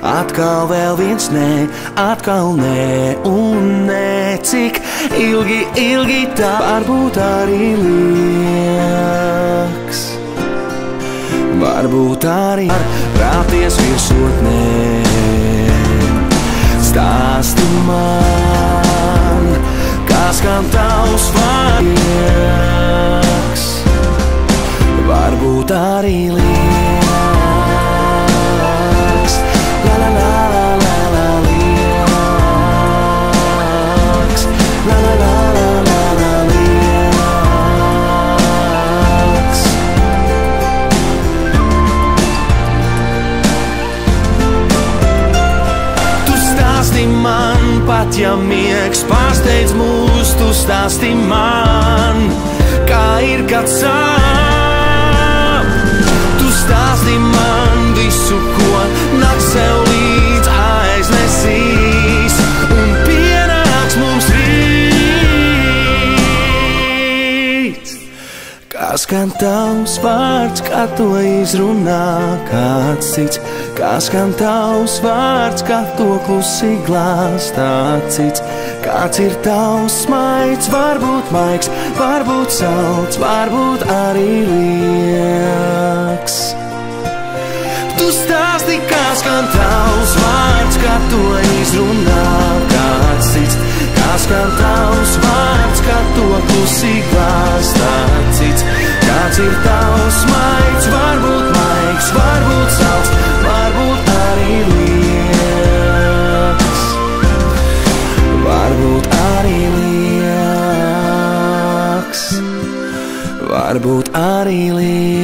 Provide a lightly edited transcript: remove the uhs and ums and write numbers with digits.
Atkal vēl viens nē, atkal nē un nē. Cik ilgi, ilgi tā varbūt arī lieks. Varbūt arī rāties virsotnē. Stāsti man, kā skan tavs vārds. Varbūt arī lieks. La la la la la la lieks. La la la la la la lieks. Tu stāsti man, pat ja miegs pārsteidz mūs, tu stāsti man, kā ir kad sāp. Tu stāsti man visu, ko nakts sev līdz aiznesīs, un pienāks mums rīt. Kā skan tavs vārds, kā to izrunā kāds cits. Kā skan tavs vārds, kā to klusi glāstā cits. Kāds ir tavs smaids, varbūt maigs, varbūt salds, varbūt arī lieks. Tu stāsti, kā skan tavs vārds, kā to izrunā kāds cits. Kā skan tavs vārds, kā to klusi glāstā cits. Kāds ir tavs smaids, varbūt maigs, varbūt salds, varbūt arī lieks. Varbūt arī lieks. Varbūt arī lieks.